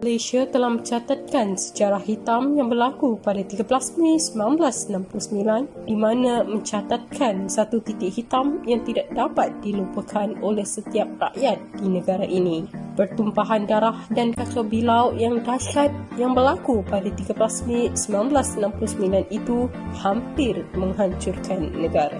Malaysia telah mencatatkan sejarah hitam yang berlaku pada 13 Mei 1969 di mana mencatatkan satu titik hitam yang tidak dapat dilupakan oleh setiap rakyat di negara ini. Pertumpahan darah dan kacau bilau yang dahsyat yang berlaku pada 13 Mei 1969 itu hampir menghancurkan negara.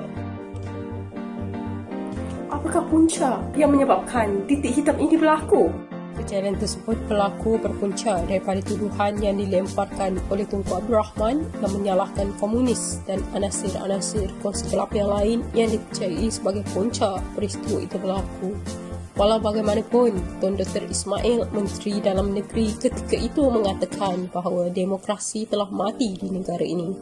Apakah punca yang menyebabkan titik hitam ini berlaku? Kejadian tersebut berlaku berpunca daripada tuduhan yang dilemparkan oleh Tunku Abdul Rahman yang menyalahkan komunis dan anasir-anasir kongsi gelap yang lain yang dipercayai sebagai punca peristiwa itu berlaku. Walau bagaimanapun, Tun Dr. Ismail, Menteri Dalam Negeri ketika itu mengatakan bahawa demokrasi telah mati di negara ini.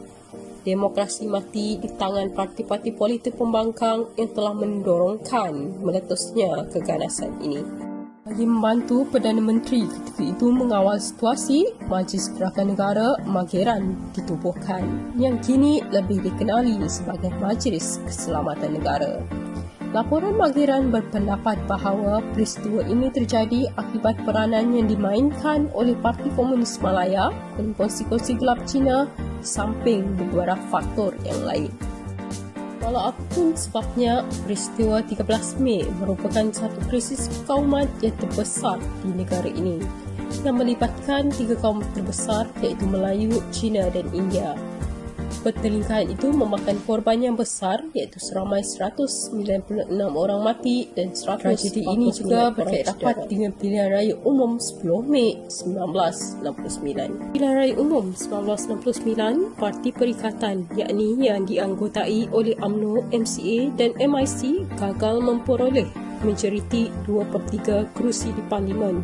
Demokrasi mati di tangan parti-parti politik pembangkang yang telah mendorongkan meletusnya keganasan ini. Bagi membantu Perdana Menteri ketika itu mengawal situasi, Majlis Gerakan Negara Mageran ditubuhkan yang kini lebih dikenali sebagai Majlis Keselamatan Negara. Laporan Mageran berpendapat bahawa peristiwa ini terjadi akibat peranan yang dimainkan oleh Parti Komunis Malaya dan kongsi-kongsi gelap Cina di samping beberapa faktor yang lain. Walau apapun sebabnya, peristiwa 13 Mei merupakan satu krisis kaumat yang terbesar di negara ini yang melibatkan tiga kaum terbesar iaitu Melayu, Cina dan India. Pertelingkahan itu memakan korban yang besar iaitu seramai 196 orang mati dan 100 tragedi ini juga berkaitan dengan pilihan raya umum 10 Mei 1969. Pilihan raya umum 1969, Parti Perikatan yakni yang dianggotai oleh UMNO, MCA dan MIC gagal memperoleh majoriti 2/3 kerusi di Parlimen.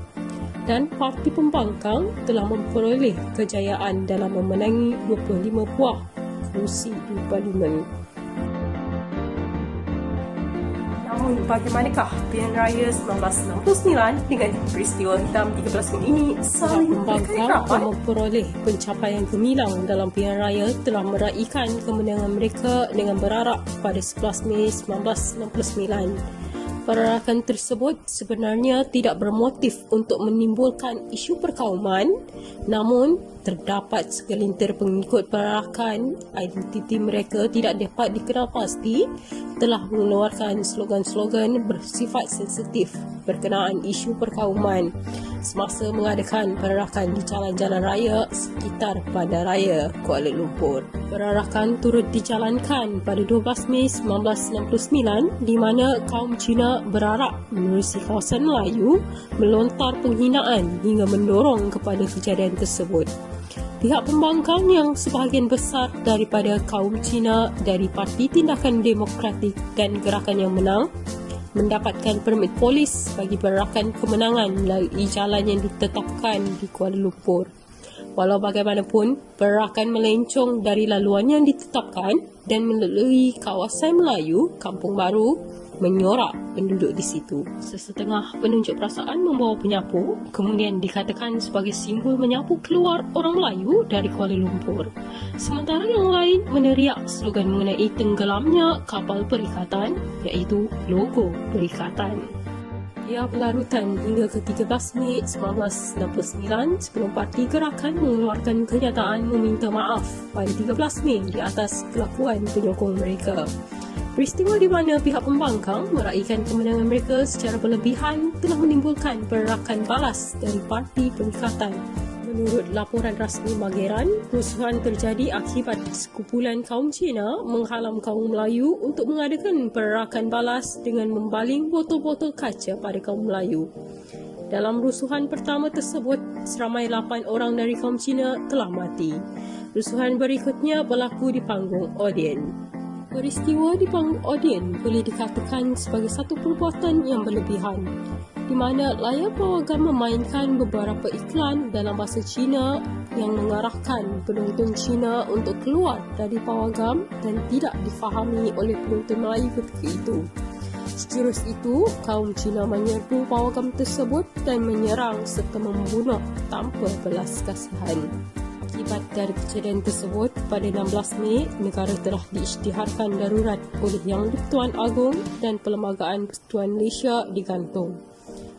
Dan Parti Pembangkang telah memperoleh kejayaan dalam memenangi 25 buah kerusi di Parlimen. Namun bagaimanakah pilihan raya 1969 dengan peristiwa hitam 13 Mei ini saling berkaitan? Pembangkang yang memperoleh pencapaian gemilang dalam pilihan raya telah meraihkan kemenangan mereka dengan berarak pada 11 Mei 1969. Perarakan tersebut sebenarnya tidak bermotif untuk menimbulkan isu perkauman, namun terdapat segelintir pengikut perarakan, identiti mereka tidak dapat dikenal pasti, telah mengeluarkan slogan-slogan bersifat sensitif berkenaan isu perkauman semasa mengadakan perarakan di jalan-jalan raya sekitar Bandaraya Kuala Lumpur. Perarakan turut dijalankan pada 12 Mei 1969 di mana kaum Cina berarak menerusi kawasan Melayu melontar penghinaan hingga mendorong kepada kejadian tersebut. Pihak pembangkang yang sebahagian besar daripada kaum Cina dari Parti Tindakan Demokratik dan Gerakan Yang Menang mendapatkan permit polis bagi perarakan kemenangan melalui jalan yang ditetapkan di Kuala Lumpur. Walau bagaimanapun, perarakan melencong dari laluan yang ditetapkan dan melalui kawasan Melayu, Kampung Baru, menyorak penduduk di situ. Sesetengah penunjuk perasaan membawa penyapu, kemudian dikatakan sebagai simbol menyapu keluar orang Melayu dari Kuala Lumpur. Sementara yang lain meneriak slogan mengenai tenggelamnya kapal perikatan, iaitu logo perikatan. Ia berlarutan hingga ke 13 Mei 1969 sebelum Parti Gerakan mengeluarkan kenyataan meminta maaf pada 13 Mei di atas kelakuan penyokong mereka. Peristiwa di mana pihak pembangkang meraihkan kemenangan mereka secara berlebihan telah menimbulkan perarakan balas dari Parti Perikatan. Menurut laporan rasmi Mageran, kerusuhan terjadi akibat sekumpulan kaum Cina menghalang kaum Melayu untuk mengadakan perarakan balas dengan membaling botol-botol kaca pada kaum Melayu. Dalam rusuhan pertama tersebut, seramai 8 orang dari kaum Cina telah mati. Rusuhan berikutnya berlaku di panggung Odien. Peristiwa di panggung Odien boleh dikatakan sebagai satu perbuatan yang berlebihan, di mana layar pawagam memainkan beberapa iklan dalam bahasa Cina yang mengarahkan penonton Cina untuk keluar dari pawagam dan tidak difahami oleh penonton Melayu ketika itu. Seterus itu, kaum Cina menyerbu pawagam tersebut dan menyerang serta membunuh tanpa belas kasihan. Akibat dari kejadian tersebut, pada 16 Mei, negara telah diisytiharkan darurat oleh Yang di-Pertuan Agong dan Perlembagaan Persekutuan Malaysia digantung.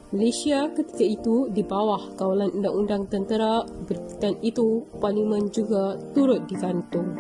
Malaysia ketika itu di bawah kawalan undang-undang tentera, berkaitan itu Parlimen juga turut digantung.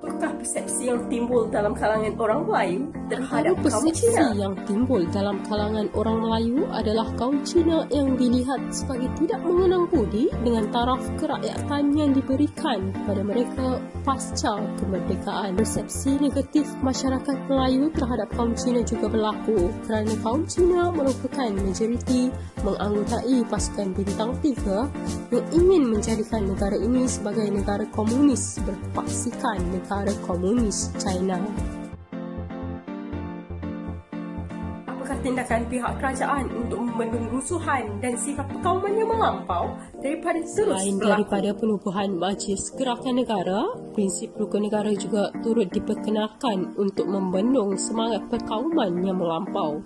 Apakah persepsi yang timbul dalam kalangan orang Melayu terhadap kaum Cina? Persepsi yang timbul dalam kalangan orang Melayu adalah kaum Cina yang dilihat sebagai tidak mengenang budi dengan taraf kerakyatan yang diberikan pada mereka pasca kemerdekaan. Persepsi negatif masyarakat Melayu terhadap kaum Cina juga berlaku kerana kaum Cina merupakan majoriti menganggotai pasukan bintang 3 yang ingin menjadikan negara ini sebagai negara komunis berpaksikan negara komunis China. Apakah tindakan pihak kerajaan untuk membendung rusuhan dan sifat perkauman yang melampau daripada terus selain berlaku? Daripada penubuhan Majlis Gerakan Negara, prinsip rukun negara juga turut diperkenalkan untuk membendung semangat perkauman yang melampau.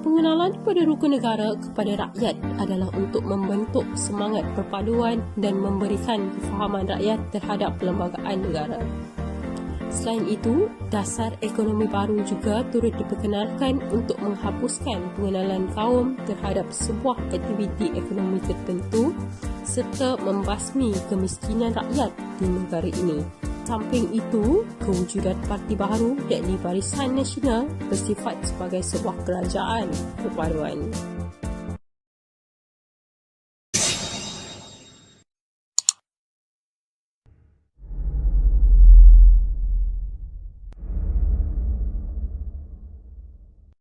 Pengenalan pada rukun negara kepada rakyat adalah untuk membentuk semangat perpaduan dan memberikan kefahaman rakyat terhadap perlembagaan negara. Selain itu, dasar ekonomi baru juga turut diperkenalkan untuk menghapuskan pengenalan kaum terhadap sebuah aktiviti ekonomi tertentu serta membasmi kemiskinan rakyat di negara ini. Samping itu, kewujudan parti baru yakni Barisan Nasional bersifat sebagai sebuah kerajaan perpaduan.